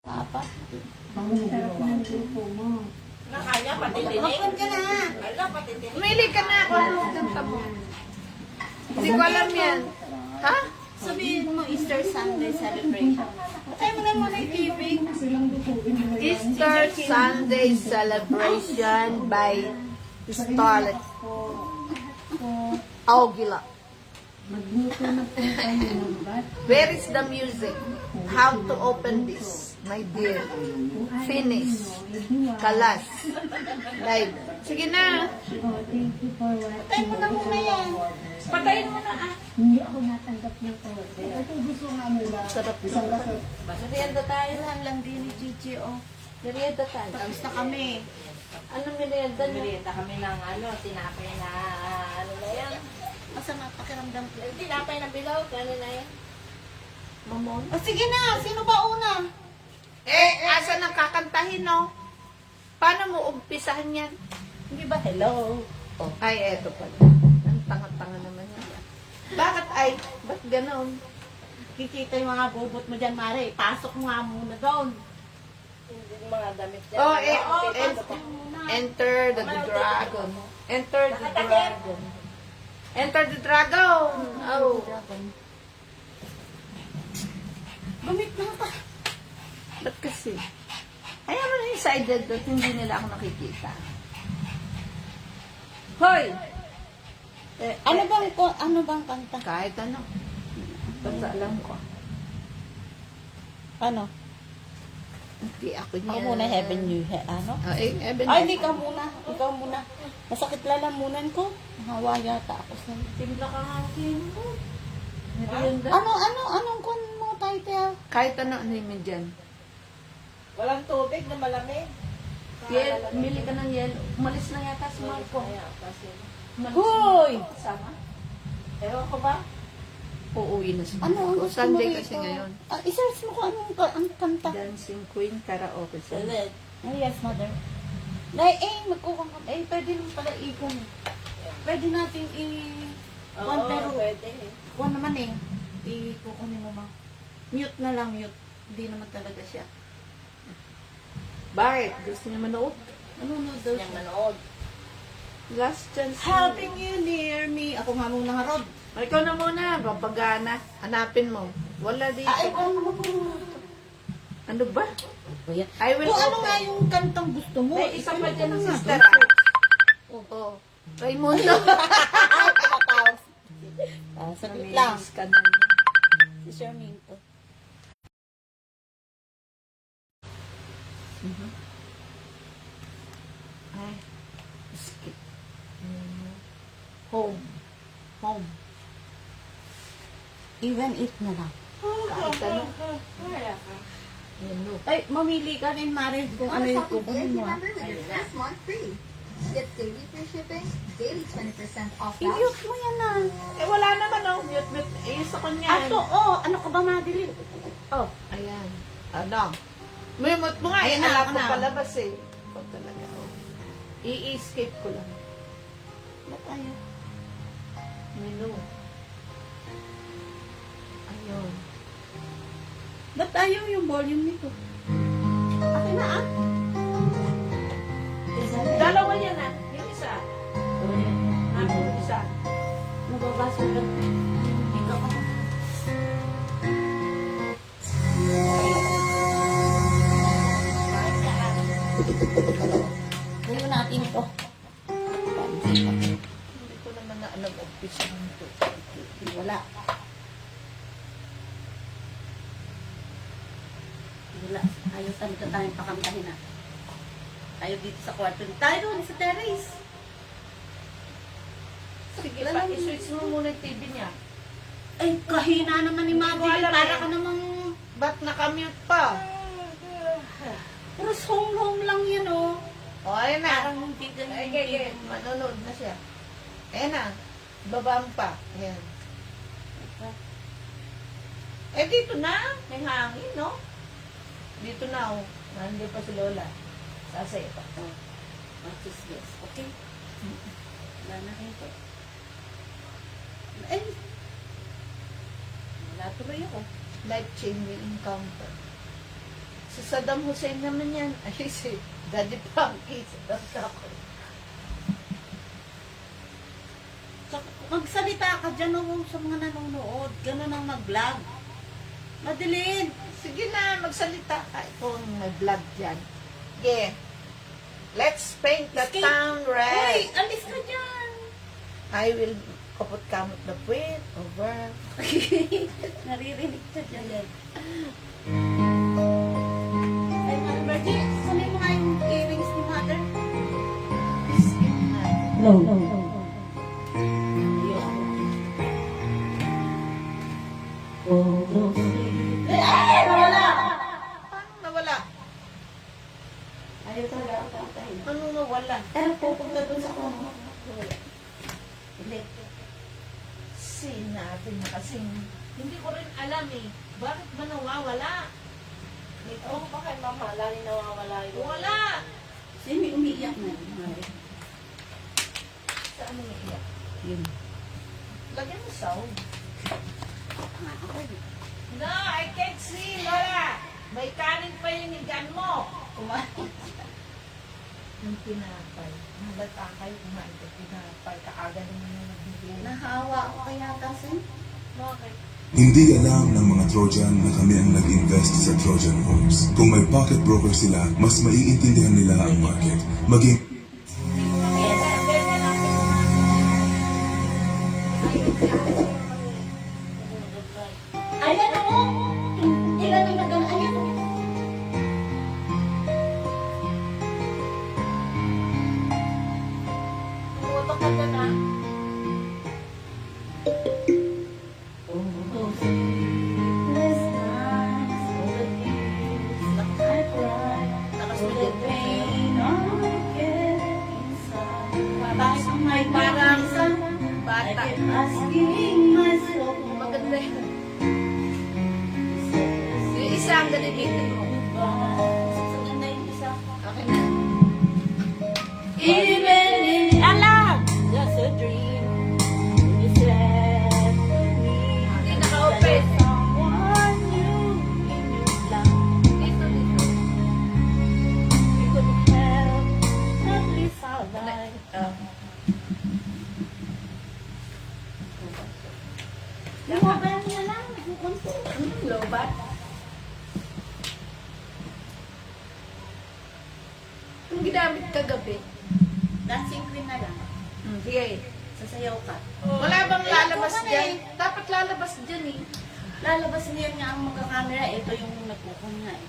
Apat. Sarap ng grupo mo. Nakaya, patitinig. Bakit ka na? Ala, patitinig. Umili ka na kung anong kanta mo. Hindi ko alam yan. Ha? Sabihin mo Easter Sunday celebration. Patay mo na muna yung TV. Easter Sunday Celebration by Starlet Augila. Magluto na po kayo ng bat. Where is the music? How to open this, my dear? Finish. Kalas. Live. Sige na. Oh, thank you for watching. Patay mo na muna yan. Patayin mo na ah. Hindi ako natanggap ng order. Ito gusto nga nila. Sarap. Merienda tayo. Kailan lang din ni Chichi, oh. Merienda tayo. Tapos na kami. Anong merienda niya? Merienda kami ng tinapay na na yan. Masama pakiramdam ko. Tinapay na bilaw, gano'n na yan. Mamon? O sige na, sino ba una? Asa nang kakantahin, no? Paano mo umpisahan yan? Hindi ba hello? Oh, ay, eto pala. Ang tanga-tanga naman yan. Bakit ay? Ba't ganon? Kikita yung mga bobot mo dyan, Mare. Pasok mo nga muna doon. Yung mga damit dyan. Oh, Pasok mo muna. enter the dragon. Enter the dragon. Enter the dragon. Oh. Gumit na ka. Ba't kasi? Ayaw mo na yung sided doon, hindi nila ako nakikita. Hoy! Ano bang kanta? Kahit ano. Basta alam ko. Ano? Hindi ako niya. Ako muna, Heaven You. Ano? Heaven Ay, hindi ka muna. Ikaw muna. Masakit lalamunan ko. Nahawa yata ako sa... Timpla ka hangin mo. Merienda. Anong kun mo title? Kahit ano yun dyan. Walang tubig na malamig. Mili ka ng yelo. Umalis na yata si Marco. Kasi, Hoy! sama. Ewan ko ba? Uuwi na si Ano ang Marco. gusto mo Sunday rito? kasi ngayon. I-search mo kung ang kanta. Dancing Queen Karaoke. Salit. Oh, yes, mother. Magkukang ka. Pwede nung pala ikon. Pwede natin Oo, pero pwede. kuwan naman kukunin mo ma. Mute na lang, mute. Hindi naman talaga siya. Bakit? Gusto niya manood? Ano daw Yung manood. Last chance. Helping you near me. Ako nga muna nga, Rod. O, ikaw na muna. Papagana. Hanapin mo. Wala dito. Ikaw naman po. Ano ba? I will Kung ano open. nga yung kantang gusto mo. May isa pa dyan ng ikaw sister. na. Oo. Raimundo. Saglit lang. Namilis ka na. Si Charmaine to. Ay. Skip. Home. Home. Even if na lang. Kahit ano. Yan, no. Ay, mamili ka rin, Mare, kung ano yung kukunin mo. Remember, with your first month free. Get daily free shipping, daily 20% off voucher. I-mute mo yan na. Eh, wala naman, oh. Mute. Eh, sa kanya. Ato, ano ka ba, Madeline? Oh, Ayan. Ano? Mute mo nga. Ayan Ayan na, na. ako na. palabas eh. Ito talaga. Oh. I-escape ko lang. ba't ayaw? Menu. Ayun. Ba't ayaw yung volume nito? Akin na, Dalawa yan ah. Yung isa. Yung isa. Nababasa ka. Hindi ka pa. Gawin natin ito. Hindi ko naman na alam office nito. Wala. Wala. Ayaw talaga tayong pakantahin na. Tayo dito sa kwarto. Tayo doon sa terrace. Sige pa, i-switch mo muna yung TV niya. Ay, kahina naman ni Madeline. Para ka namang... Ba't nakamute pa? Pero home lang yan, oh. O, ayun na. Parang hindi ka Ay, gaya. Manonood na siya. Ayan na. Babaan pa. Ayan. Eh, dito na. May hangin, no? Dito na, oh. Nandiyan pa si Lola. Sasay pa. What is this? Okay? Wala na rito. Ay! Wala tuloy ako. Life-changing encounter. Si Saddam Hussein naman yan. Ay, si Daddy Frankie. Magsalita ka dyan sa mga nanonood. Ganun ang mag-vlog. Madeline! Sige na, magsalita ka. Ito may vlog dyan. Okay. Let's paint the Escape. town Uy, red. alis ka dyan! I will kaput kamot the puwit over. Naririnig ka dyan. Ay, Mother Virgie, sanay mo nga yung earrings ni Mother. Nawala! Paano nawala? Ayaw talaga ako kantahin. Ano nawala? Pero pupunta doon sa kono. Hindi. Sinabi na kasing Hindi ko rin alam eh. Bakit ba nawawala? Ito pa kay mama, lagi nawawala yun. Wala! Kasi may umiiyak na. Mother. saan mo iiyak. Yun. Lagyan mo sound. Nga ako. No, I can't see, Lola! May kanin pa yung higan mo. Kumain. Yung pinapay. Halata kayo kumain ka pinapay. Kaaga naman yung nagbibigay. Nahawa ako kaya kasi. Bakit? Hindi alam ng mga Trojan na kami ang nag-invest sa Trojan Homes. Kung may pocket broker sila, mas maiintindihan nila ang market. Maging Ayan o! Ilan ang nagana? Ayan o! Pumunta ka na na. May parang Bata. asking myself. Maganda yun. Yung isa ang galitin mo. Maganda yung isa. Okay na. Even in alam, just a dream. You said to me, Hindi naka-open. someone new in your life. Dito, dito. You could help, at least I'll die. Lumaban niya lang. Bukunto. Lobat. Yung ginamit kagabi. Dancing queen na lang. Sige. Sasayaw ka. Wala bang lalabas Wala dyan? eh. Dapat lalabas dyan eh. Lalabas niya nga ang magkakamera. Ito yung nagkukun nga eh.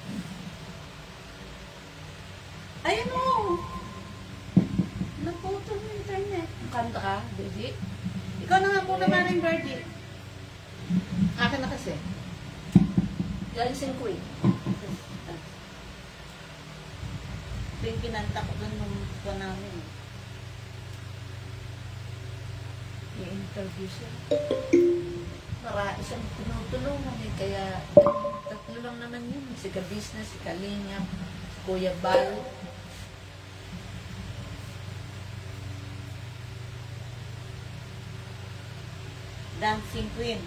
Ayun o! Naputol yung internet. Kanta ka, baby. Ikaw na nga po naman ng birdie. Akin na kasi. Dancing Queen. Ito yung kinanta ko dun nung pa namin. I-interview siya. Para isang tinutulungan eh. Kaya tatlo lang naman yun. Si Ka-Business, si Kalingap, si Kuya Bal. Dancing queen.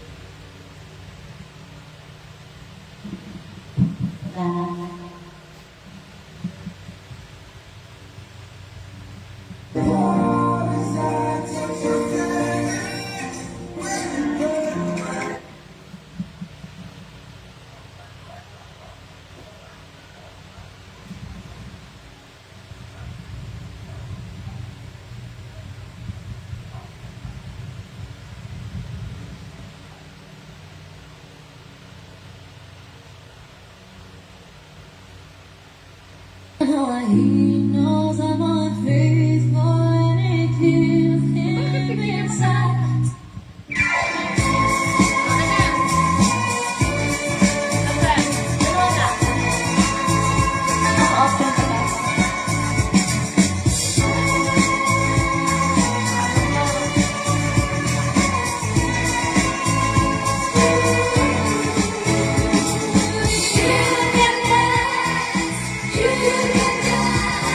He knows I'm unfaithful and it kills him inside. You can dance, you can dance.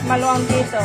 maluwang dito.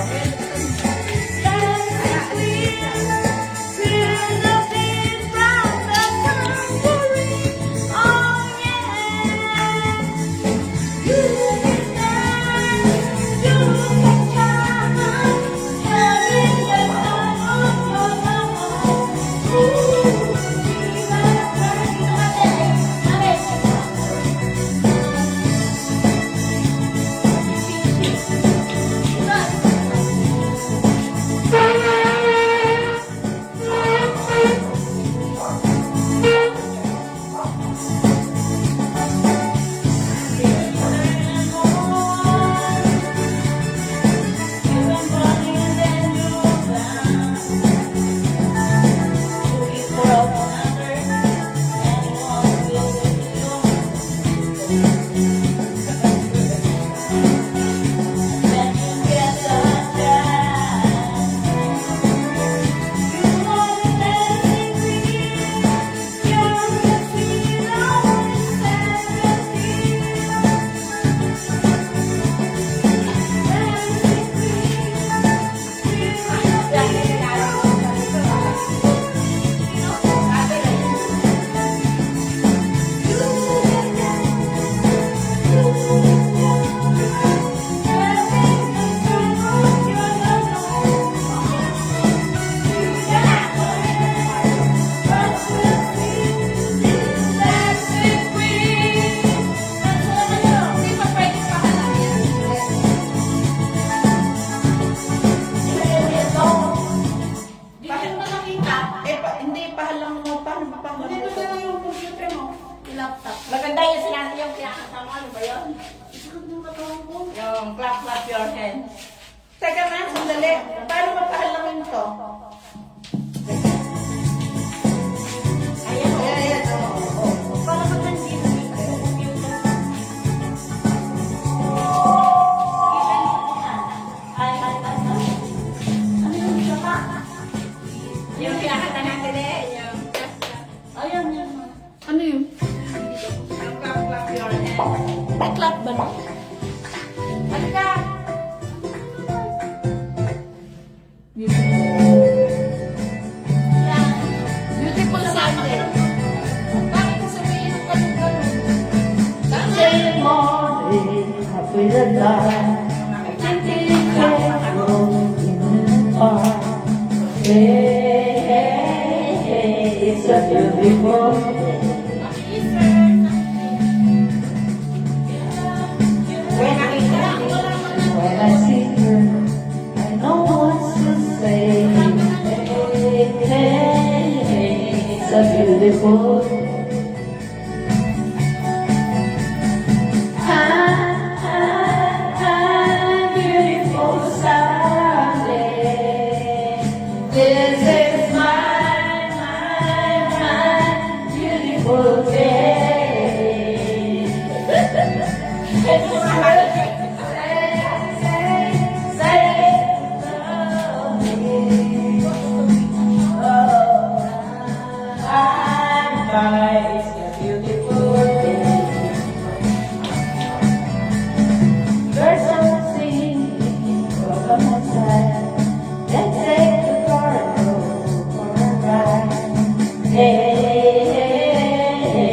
Hindi, pahalang mo. Paano ba pang Dito na lang yung computer mo. Yung laptop. Maganda yung sinabi yung kinakasama. Ano ba yun? Isakot mo katawan ko. Yung clap your hands. Teka na, sandali. Paano mapahalangin to? Ayan o. Ayan, oo. Para ka nandito sa computer. Ay. Ano yung isa pa? Yung kinakanta natin eh. Yung Ayan, yan. Ano yun? clap your hands. May clap ba no? Halika! Beautiful Sunday. Bakit ko sabihin ng ganun-ganun? When nakita When I see her, I know what to say. Hey, hey, hey, it's a beautiful. Beautiful Sunday. This is my beautiful day. Hey, hey, hey,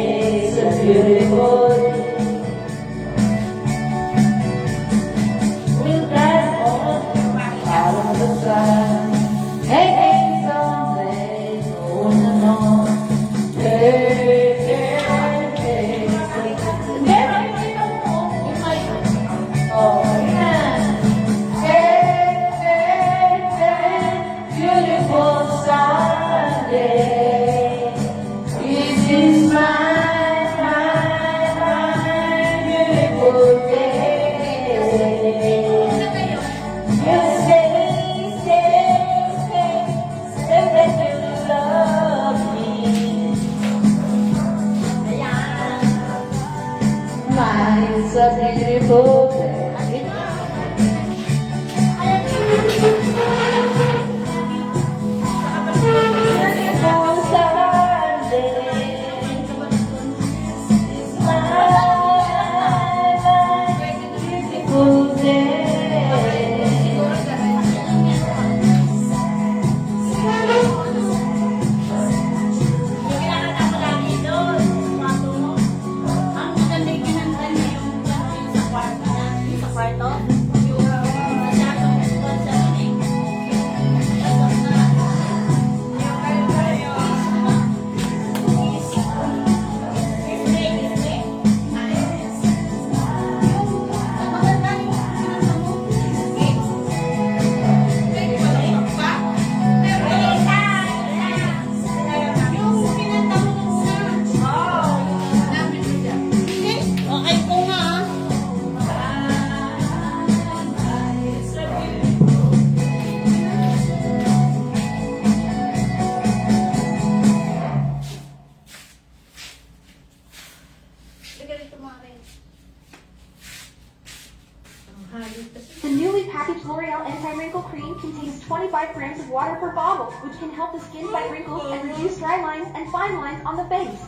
waterproof bottle, which can help the skin fight wrinkles and reduce dry lines and fine lines on the face.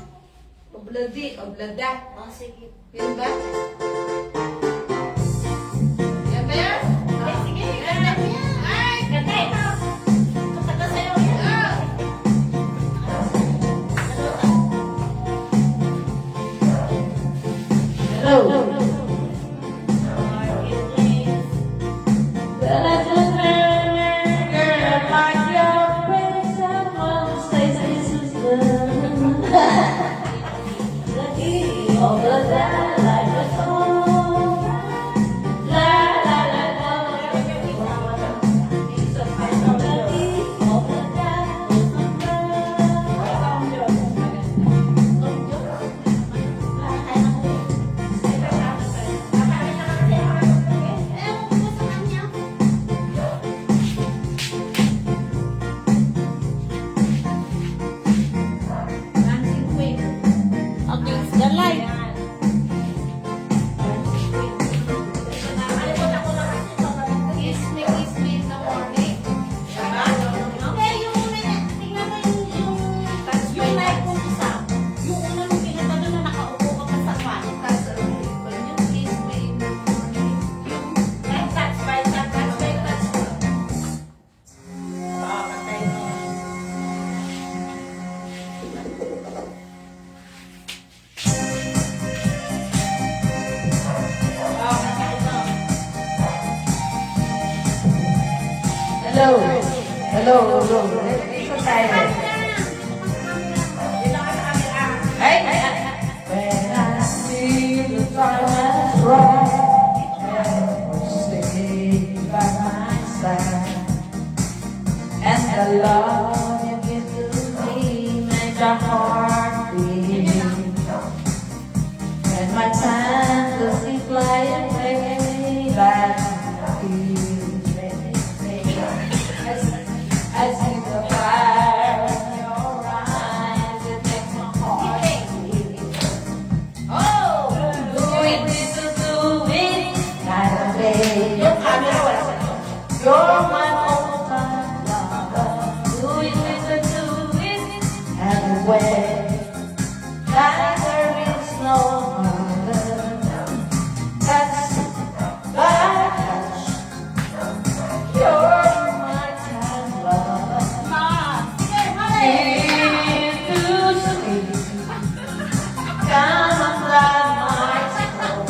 Obladi, oblada. Oh, sige. Yun ba? Yan ba yan? Sige, ganda mo yan. Ay, ganda ito. Kataga sa'yo yan. Hello. Well, I just met a girl like your face. Someone says this is love. The key of the night, like a song. La la la la. The key of the Against the light. Kiss me in the morning. Okay, yung una niya. Tingnan mo yung light kong isa. Yung una nung pinata doon na nakaupo ka pa sa kwan. Yung kiss me in the morning. Yung touch by touch. Ah, patay mo. Hello. Hello. Hello. Dito tayo. Ay, ay, ay. When I see the darkness rise, stay by my side, and the love you give to me makes your heart beat. And my time doesn't fly away like I see the fire in your eyes, it makes my heart beat. Oh, do it, night and day. You're my own lover. Do it, everywhere. Like there is no other. That's my touch. You're my time lover. Into sleep. Come and fly my soul.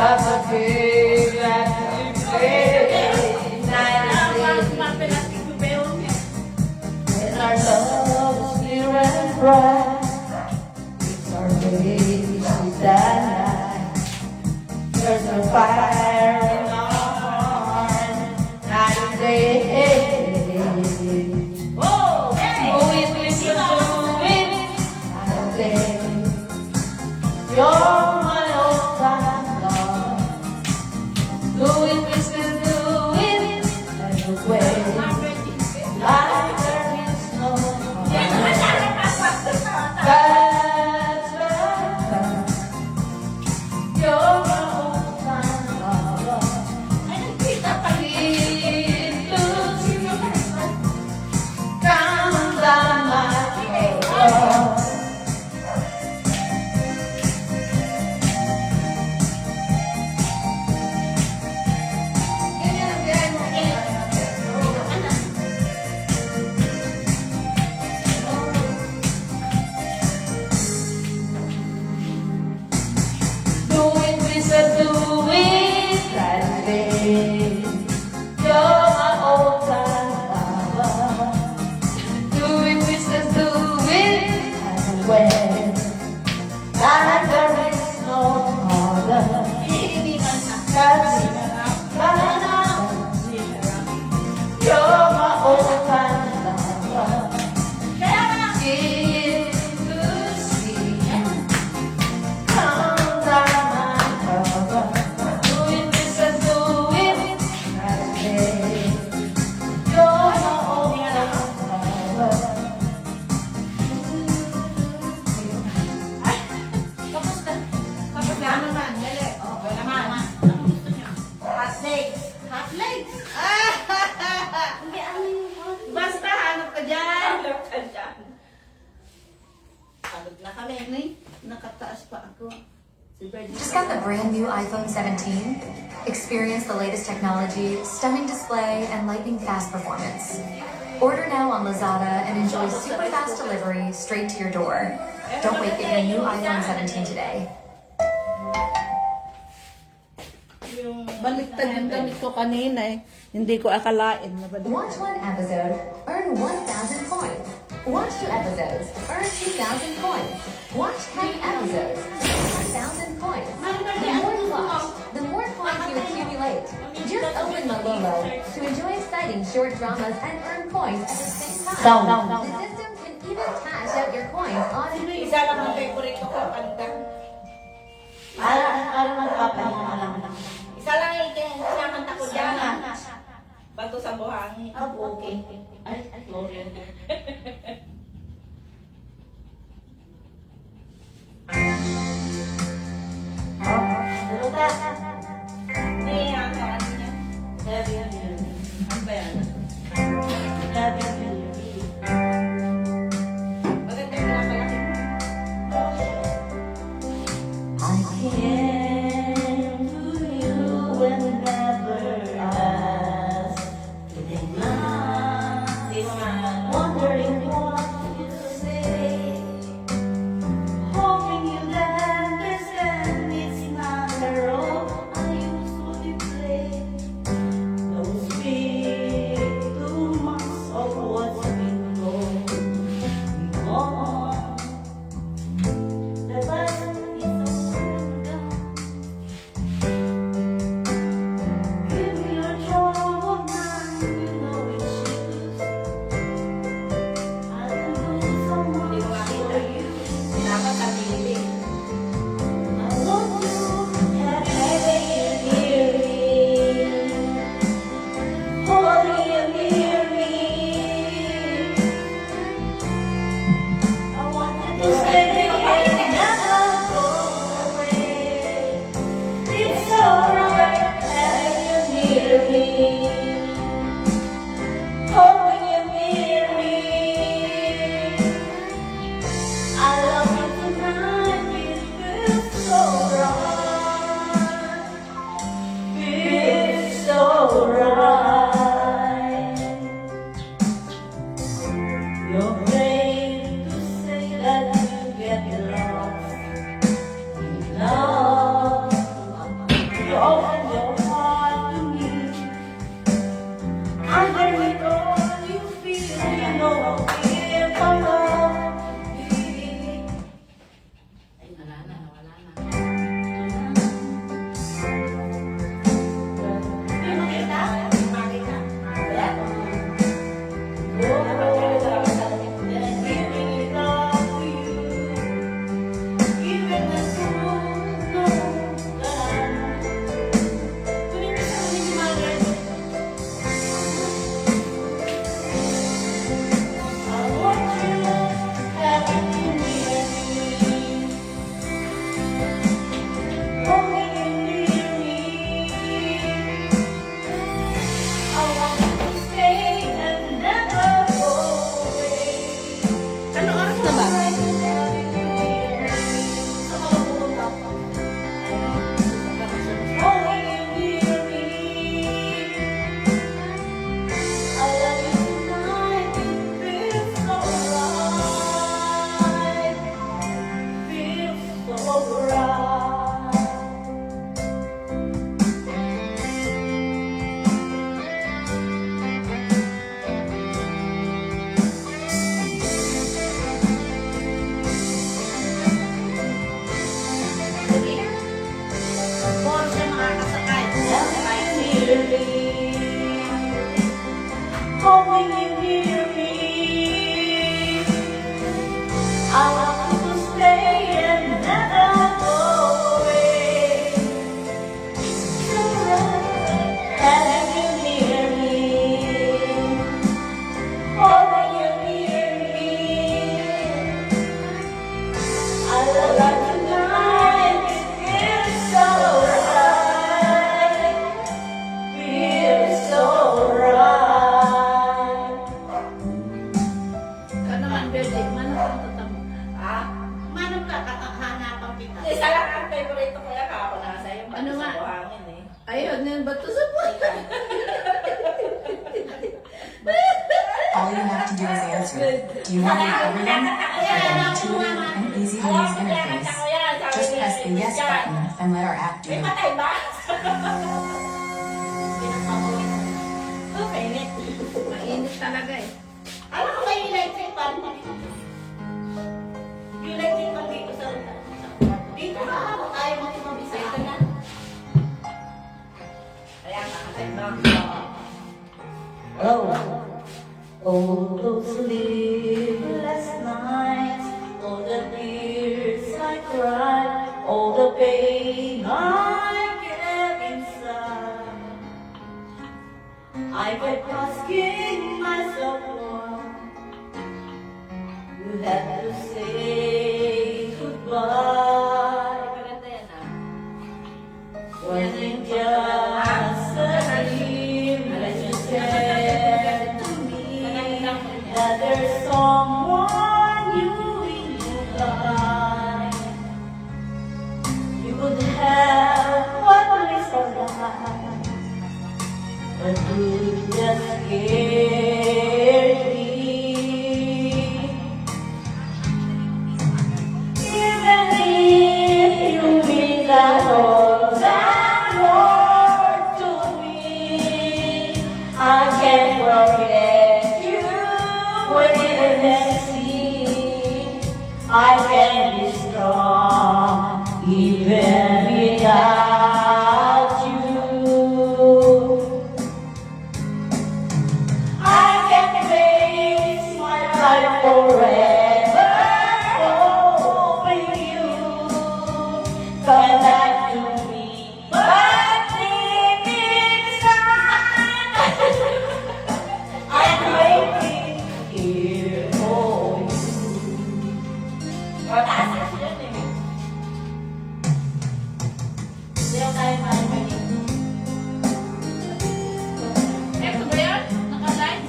That's a big that you play. Night and day. When our love is clear and bright, it's our way to see that night. There's a fire in our heart, night and day. Oh, we listen to it, night and day. You're my old time love. Do it, we still do it, everywhere. Like there is no other. That's right. You're my old time lover. Keep losing. Come down my road. pa ako. Si Brady. Just got the brand new iPhone 17? Experience the latest technology, stunning display, and lightning fast performance. Order now on Lazada and enjoy super fast delivery straight to your door. Don't wait, get your new iPhone 17 today. Yung Baliktad yung damit ko kanina eh. Hindi ko akalain na baliktad. Watch one episode, earn 1,000 points. Watch 2 episodes, earn 2,000 points. Watch 10 episodes, 1,000 points. The more you watch, the more points you accumulate. Just open Malolo to enjoy exciting short dramas and earn points at the same time. The system can even cash out your coins on isa lang ang favorite ko kanta. Para magpapahinga. Isa lang yung kinakanta ko dyan. Bato sa buhangin. Okay. Ay, Gloria. Luta. May ano niya. Heavy on you. Ano ba yan? Heavy on you. Maganda yung pinapalaki mo. I came to you and never asked. Today Hindi mo nga. wondering what you say. Hoping you'll understand it's not the role I usually play. Don't speak too much of what's been going on. The past is all gone. Isa lang ang favorite ko kaya ako nasa yung Ano nga? sa buhangin eh. Ayun, yun ba ito sa buwan? All you have to do is answer. Do you want to know everything? With an intuitive and easy to use interface, just press the yes button and let our app do May it. patay ba? Okay, net. Mainit talaga eh. Ano ko may electric fan? Yung electric fan dito sa... Dito na ako tayo makimabisa. Ito na. Ayan, nakatay ba? Oh, all those sleepless nights, all the tears I cried, all the pain I kept inside. I kept asking myself why you had to say goodbye. Maganda yan ah. Wasn't just a dream that you said to me that there's someone you in your life. You could have one list of life, but you just scared me. Even if you mean that all that more to me, I can't forget you. Wait and see. I can be strong even without you. I can face my life forever hoping you come back to me. But deep inside, I'm waiting here for you. Mataas yan eh. Hindi ako tayo marinig. Eto ba yan? Naka-live?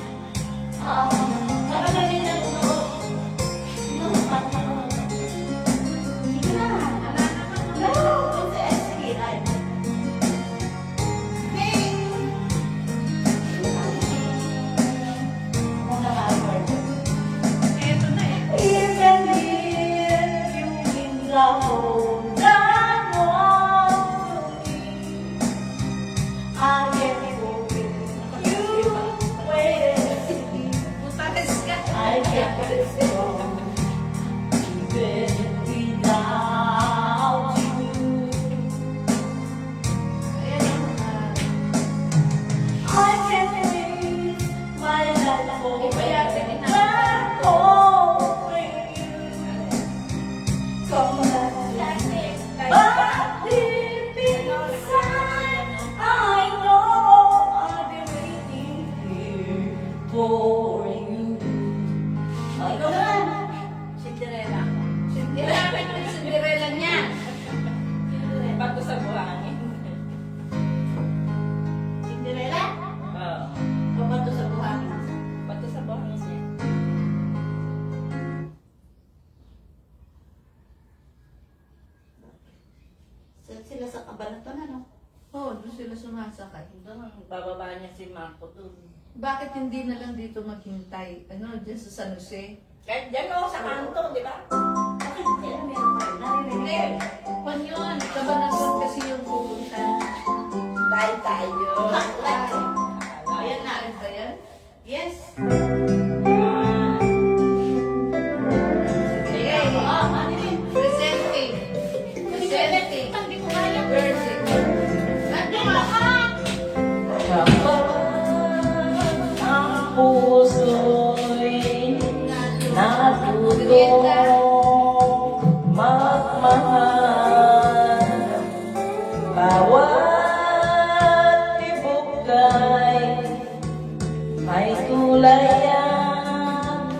Nakagaling na ito. Sige na. No, sige, live. Muna ka-record. Eto na eh. Even if you mean the whole that want to me, I can't forget you. Wait and see. Putalis ka. I can't be strong even without you. I can't live my life forever hoping you come back to me. But deep inside, I know I've been waiting here for you. Ay, ikaw na. Cinderella. Cinderella. Yung Cinderella niya. Bato sa buhangin. Cinderella? Oo. Pabato sa buhangin. Bato sa buhangin niya. Sila sa kabanatan, ano? Oo, doon sila sumasakay. Doon ang bababa niya si Marco doon. Bakit hindi na lang dito maghintay? Ano, dyan sa San Jose? Kahit dyan o, sa kanto, di ba? Bakit kaya meron kayo? Naririnig kayo? Kwan yun, Cabanatuan kasi yung pupunta. Dahil tayo. Ayan na. Ano ba yan? Yes. Sige, presenting. Presenting. Hindi ko kaya. Birthday. Nandun ka! Kapag ang puso'y natutong magmahal, bawat tibok ay tulay ang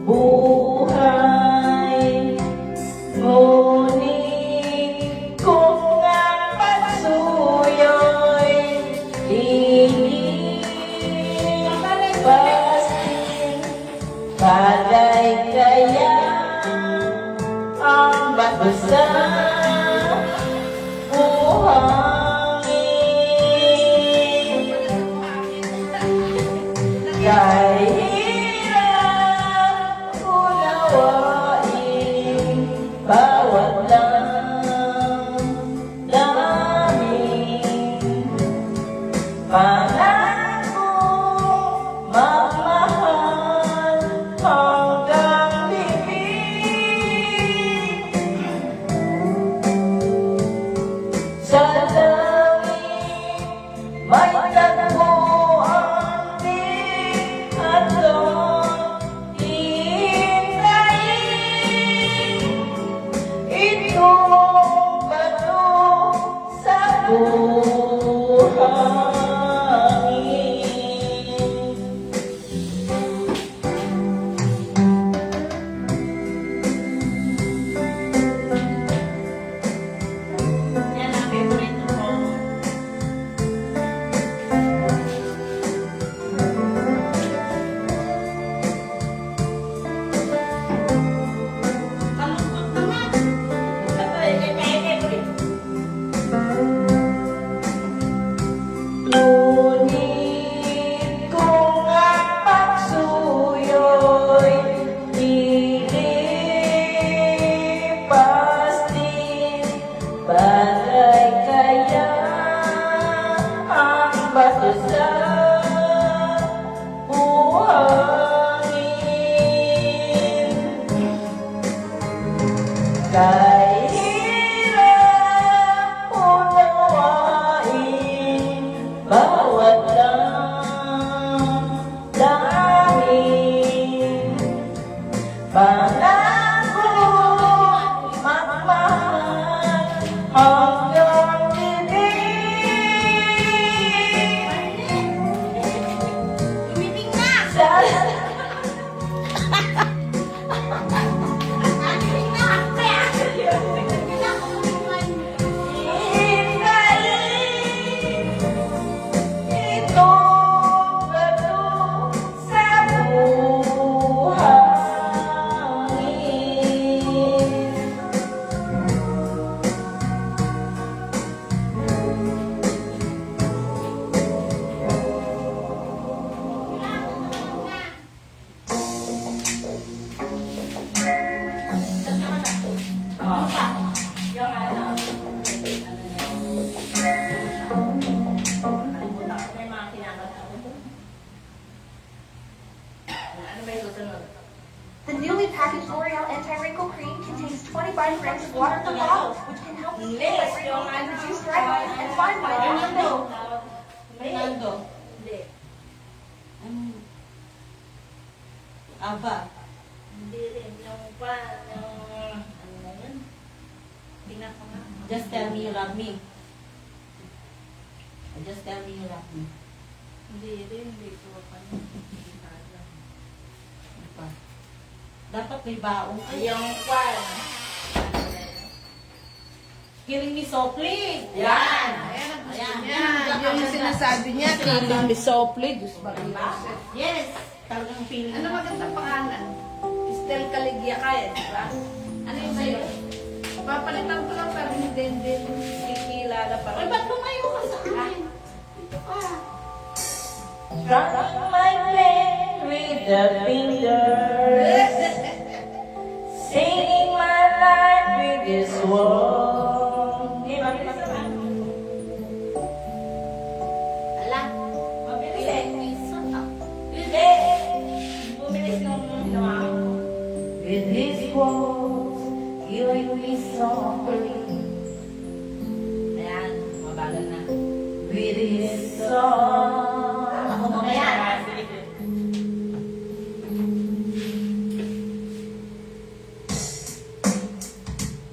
buhay. Ngunit kung ang pagsuyo'y hindi pasting, bagay kaya buhangin. Yan ang favorite ko. Kalungkot naman. Favorite. Ngunit kung ang pagsuyo'y lilipas din, bagay kaya ang bato sa buhangin. Kahirap unawain bawat damdamin. Pangako magmahal hanggang dilim. Lumiping na! Hintayin itong bato sa buhangin. Yung ano. Nakalimutan ko na yung mga kinakanta ko. Ano ba yung susunod? The newly packaged L'Oreal Anti-Wrinkle Cream contains 25 grams of water per bottle, which can help the skin fight wrinkles and reduce dry lines and fine lines on the face. Fernando. Hindi. Aba. Hindi rin. Yung pa, yung... Ano na yun? Tingnan ko nga. Just tell me you love me. Just tell me you love me. Hindi rin. Hindi ko pa. Apa. Dapat may baong ka. Yung pa. Killing me softly. Yan. Ayan. Yan, yung sinasabi niya, killing me softly. Diyos ba? Yes. Talagang feeling. Ano magandang pangalan? Estel Caligya ka eh. Diba? Ano yung sa'yo? Papalitan ko lang pero hindi din Kikilala pa Ay, rin. ba't lumayo ka sa akin? Struck my leg with the fingers, singing my life with this world. Di ba? Ala. Mabilis eh. Bumilis yung ginawa ko. With these walls, killing me softly. Ayan. Mabagal na. With his song. Ako mamaya.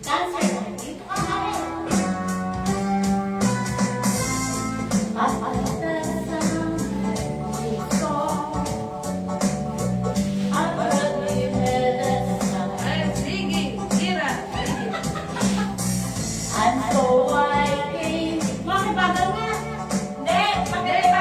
Dancer. Dito ka na rin. I'm so wide. Bakit bagal nga? Hindi. Pag-direct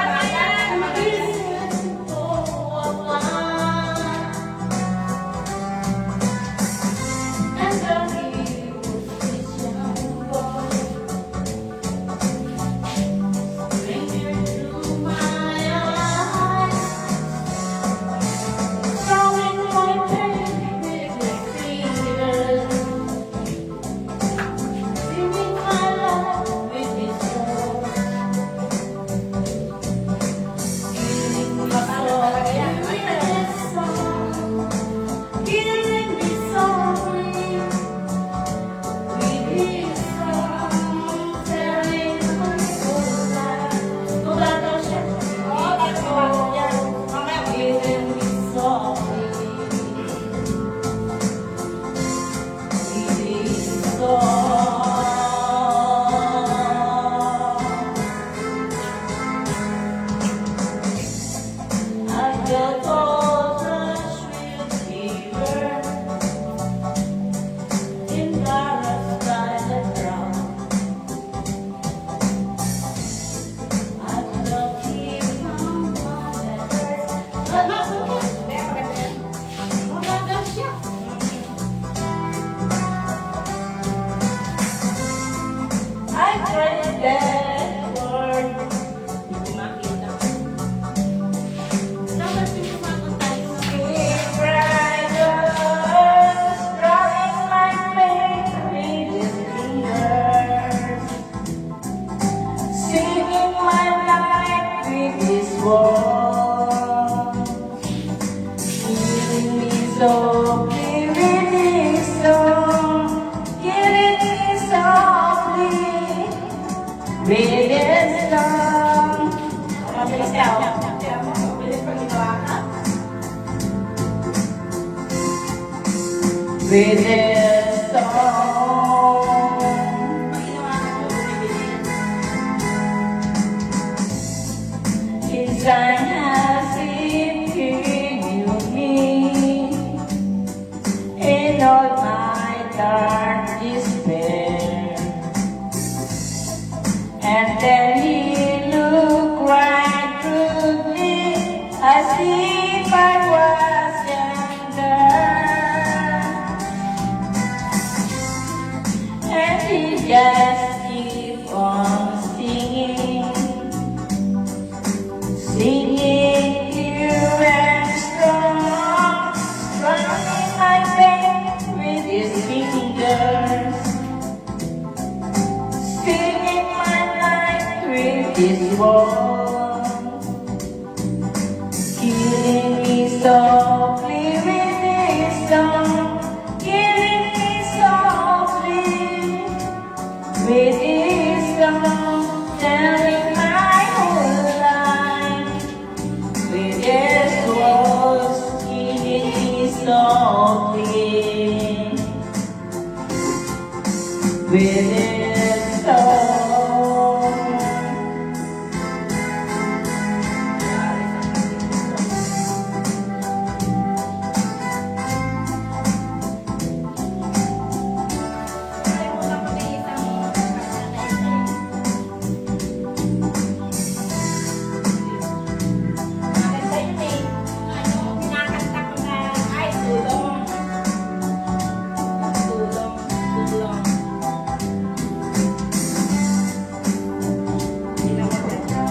read that word. Hindi ko makita. Dapat yung kumakanta yung Keep riders, drawing my face with his fingers, singing my life with his words, healing me softly with his song, healing me softly with his song. Mabilis ka, oh. Mabilis pag ginawa ka. With his song. His eye has healed me in all my dark despair. And then he looked right through me as if I was younger. And he just keep on singing, singing clear and strong, strumming my bass with his fingers, singing my life with his voice, healing me softly with his song, healing me softly with his song, telling my whole life with his words, healing me softly with his song. Ay, wala pa may isang maganda yun eh. Ano, kinakanta ko na, ay, tulong. Tulong, tulong. Hindi na maganda.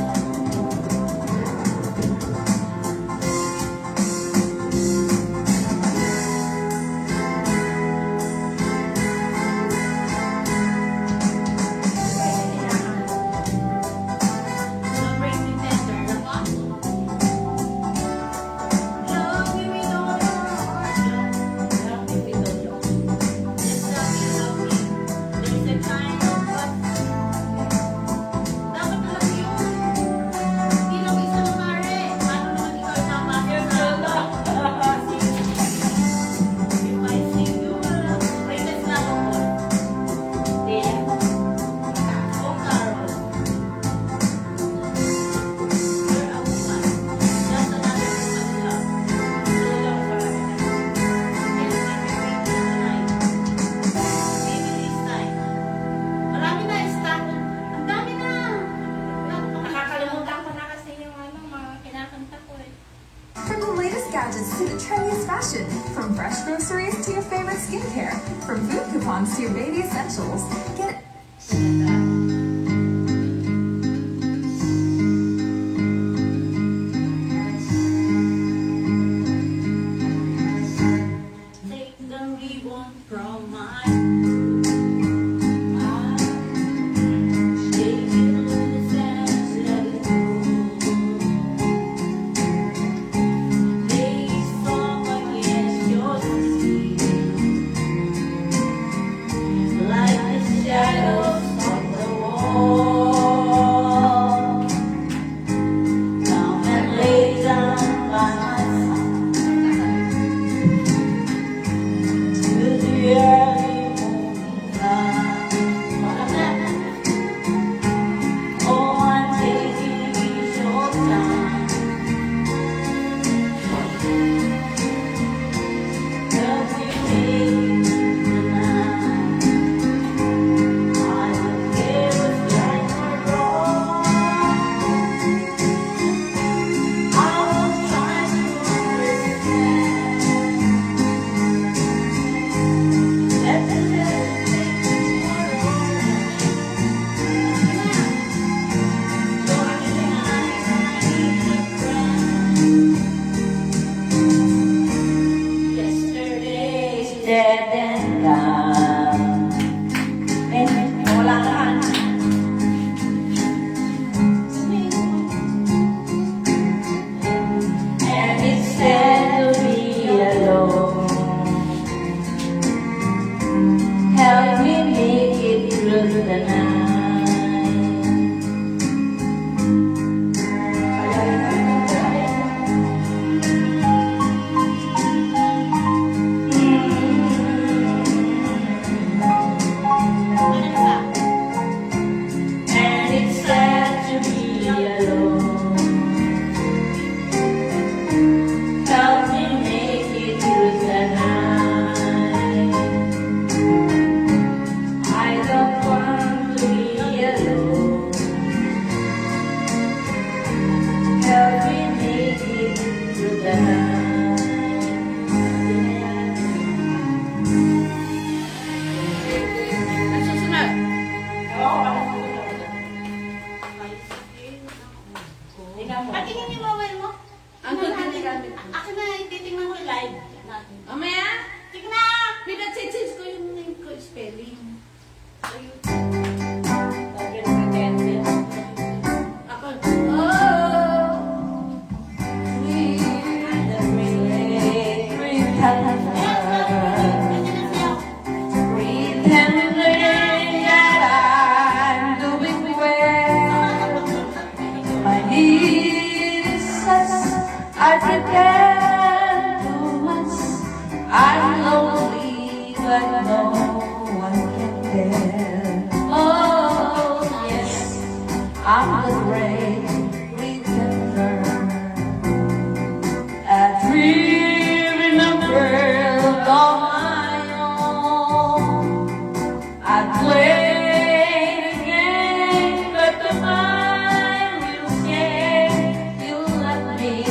Marami na, stock. Ang dami na. Nakakalimutan ko na kasi yung ano, mga kinakanta ko eh. From the latest gadgets to the trendiest fashion, from fresh groceries to your favorite skincare, from food coupons to your baby essentials, get Take the ribbon from my shake it loose and let it go. Lay strong against your skin, like the shadow. through the night. And it's sad to be alone. Help me make it through the night. I don't want to be alone. Help me make it through the night. Nasusunod. Patingin yung mobile mo. Ang ganda gamit. Akin na, titingnan mo yung live natin. Mamaya, Tingnan! pinag-change ko yung name ko, spelling. Ako, pretending that I'm doing well. My needs I pretend too much. I'm lonely, but no one can tell. Oh, yes, I'm the great pretender. A dream in a world of my own. I play the game, but the mind will say you left me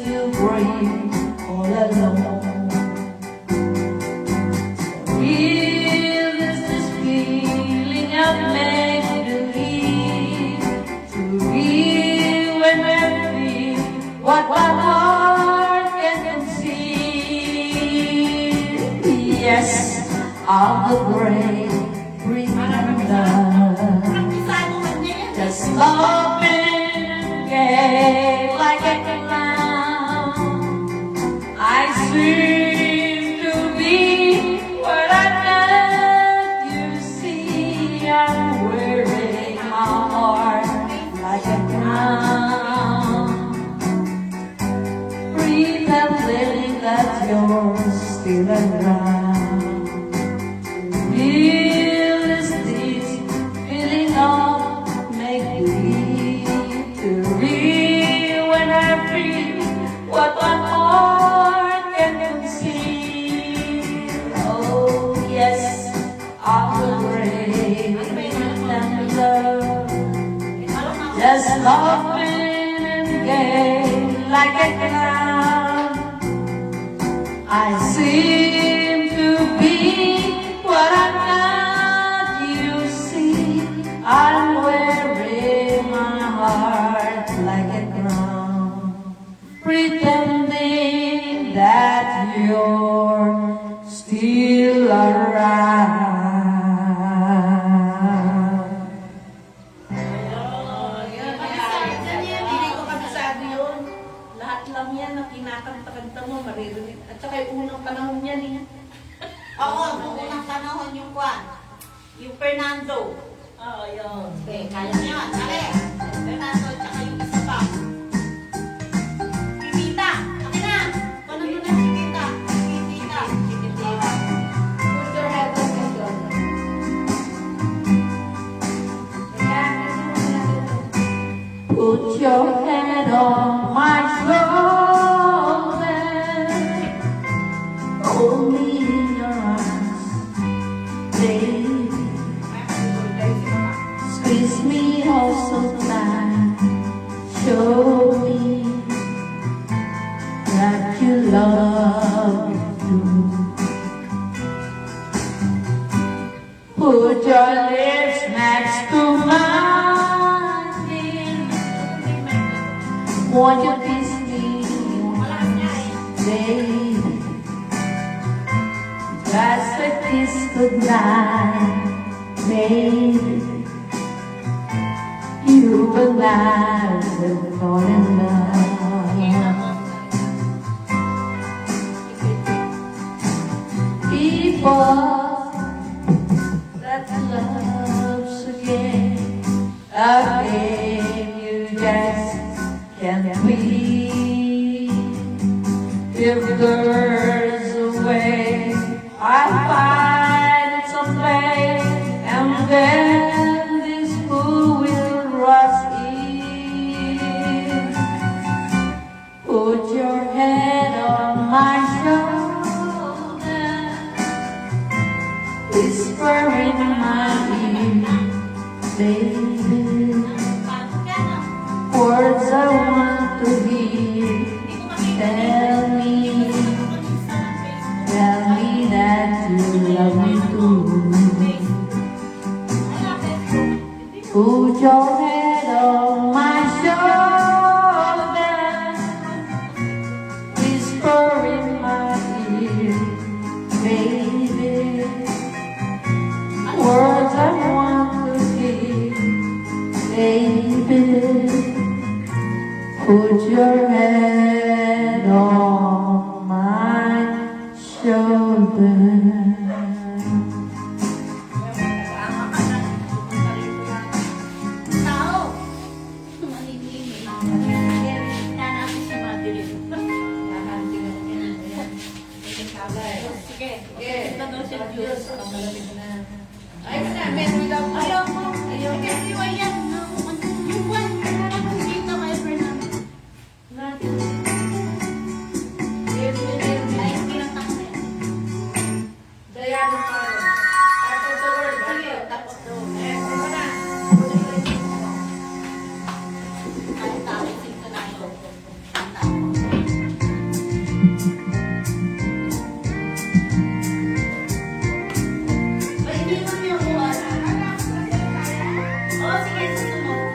to breathe all alone. Real is this feeling of make-believe, to real when I feel what my heart can conceive. Yes, I'm the great pretender, just laughing gay like a clown. I seem to be what I'm not. You see, I'm wearing my heart like a crown. Pretending that you're still around. Real is this feeling of make-believe, to real when I feel what my heart can conceive. Oh yes, I'm the great pretender, just laughing and gay like a clown. I seem to be what I'm not. You see, I'm wearing my heart like a crown, pretending that you're still around. Hindi ko kabisado yun. Lahat lang yan na kinakanta-kanta mo, maririnig. At saka yung unang panahon yan eh. Oo, nung unang panahon yung Kwan. Yung Fernando. Oo, yun. Okay, kaya niyo yan. Kali. Fernando, tsaka yung isa pa. Si Tita. Akin na. Paano yun na si Tita? Si Tita. Si Tita. Put your head on my shoulder. Put your head on my shoulder. Hold me in your arms, baby. Squeeze me oh so tight. Show me that you love me too. Put your lips next to mine, dear. Won't you kiss me, baby? Just a kiss goodnight, baby. You and I will fall in love. People that love baby. Words I want to hear. Tell me that you love me too. Put your head on my shoulder, whisper in my ear, baby. Words I want to hear, baby. Put your head on my shoulder. Ay, na, meron daw. Ayaw mo. Ayaw. Kasi yan. Yung buwan, dito kay Fernando. Ay, pinatang na yan. Dayano pa rin. Tapos the word. Sige, tapos the word. Eh, ano na? Ang tawag dito na ito. Ang tawag. Ay, hindi mo yung buwan. Oh, sige, susunod.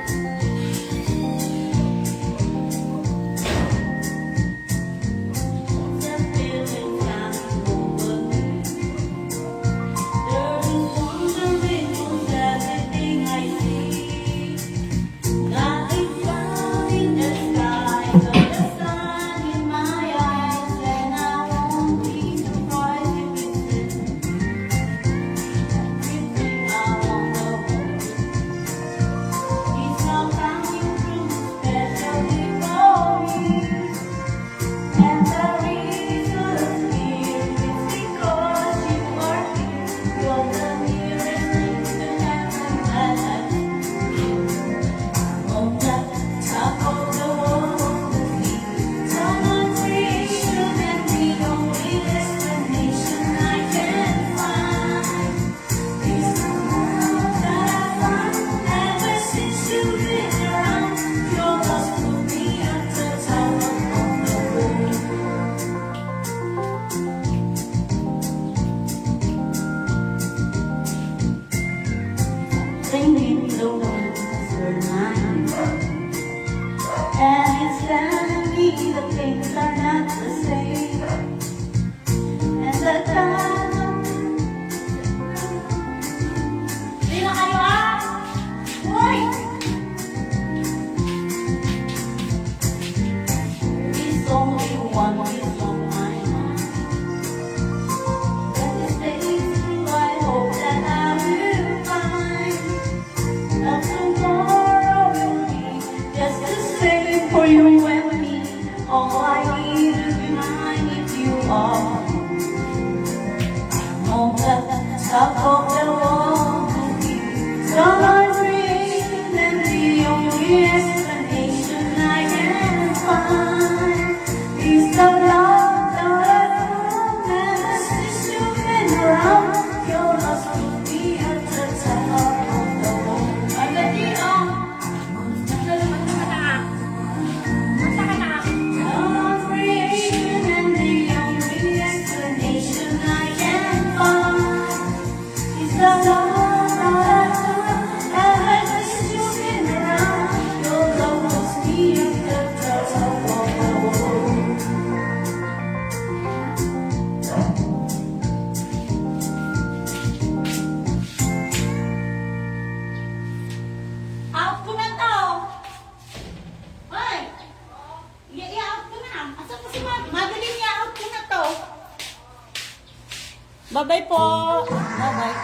And the reason is because you are here. You're the nearest thing to heaven that I see. On the top of the world, someone creation and the only destination I can find is the one that I find. Ever since you've been around, your love's put me at the top of the world. Singing the words are mine, and it's telling me the things are not the same, and the time. Hindi na kayo Hoy! There's only one is on my mind. That is the easy I hope that I will find. That tomorrow will be just the same for you and me. All I need to be mine if you are. On the top of the world, someone's creation and the only explanation I can find is the love that I found. And since you've been around, your love's put me at the top of the world. Someone's creation and the only explanation I can find is the love that I found. And since you've been around, your love puts me at the top of the world. Out ko na to! Hoy! I-out ko na. Asan ko si Madaling i-out ko na to. Bye-bye po. Bye-bye.